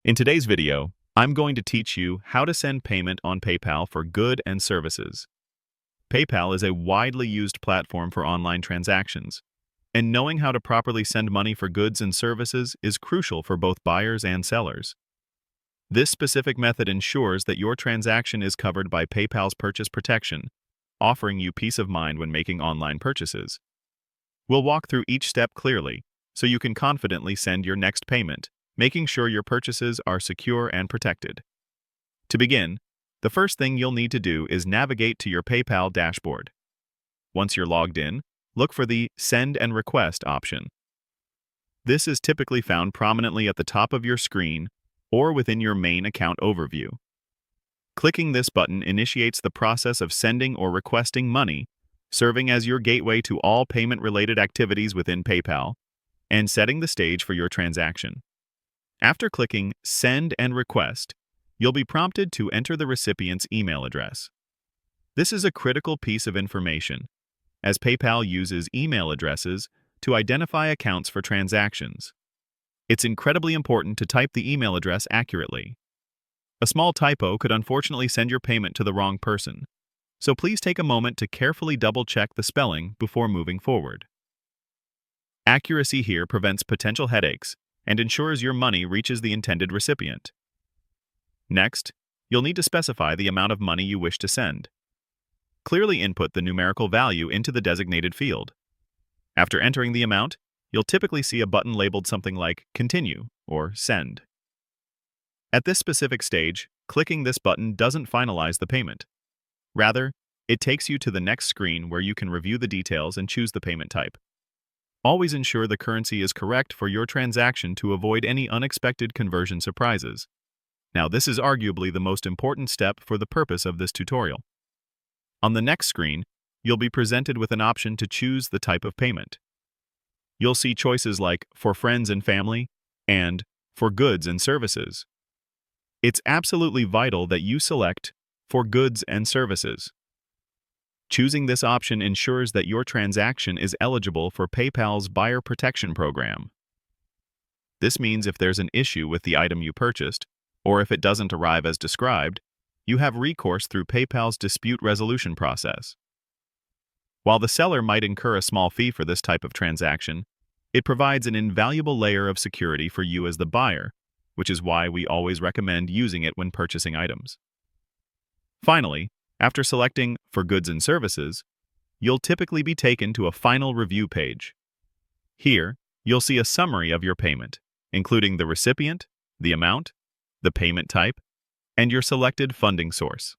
In today's video, I'm going to teach you how to send payment on PayPal for goods and services. PayPal is a widely used platform for online transactions, and knowing how to properly send money for goods and services is crucial for both buyers and sellers. This specific method ensures that your transaction is covered by PayPal's purchase protection, offering you peace of mind when making online purchases. We'll walk through each step clearly, so you can confidently send your next payment, making sure your purchases are secure and protected. To begin, the first thing you'll need to do is navigate to your PayPal dashboard. Once you're logged in, look for the Send and Request option. This is typically found prominently at the top of your screen or within your main account overview. Clicking this button initiates the process of sending or requesting money, serving as your gateway to all payment-related activities within PayPal, and setting the stage for your transaction. After clicking Send and Request, you'll be prompted to enter the recipient's email address. This is a critical piece of information, as PayPal uses email addresses to identify accounts for transactions. It's incredibly important to type the email address accurately. A small typo could unfortunately send your payment to the wrong person, so please take a moment to carefully double-check the spelling before moving forward. Accuracy here prevents potential headaches and ensures your money reaches the intended recipient. Next, you'll need to specify the amount of money you wish to send. Clearly input the numerical value into the designated field. After entering the amount, you'll typically see a button labeled something like Continue or Send. At this specific stage, clicking this button doesn't finalize the payment. Rather, it takes you to the next screen where you can review the details and choose the payment type. Always ensure the currency is correct for your transaction to avoid any unexpected conversion surprises. Now, this is arguably the most important step for the purpose of this tutorial. On the next screen, you'll be presented with an option to choose the type of payment. You'll see choices like For Friends and Family and For Goods and Services. It's absolutely vital that you select For Goods and Services. Choosing this option ensures that your transaction is eligible for PayPal's Buyer Protection Program. This means if there's an issue with the item you purchased, or if it doesn't arrive as described, you have recourse through PayPal's dispute resolution process. While the seller might incur a small fee for this type of transaction, it provides an invaluable layer of security for you as the buyer, which is why we always recommend using it when purchasing items. Finally, after selecting For Goods and Services, you'll typically be taken to a final review page. Here, you'll see a summary of your payment, including the recipient, the amount, the payment type, and your selected funding source.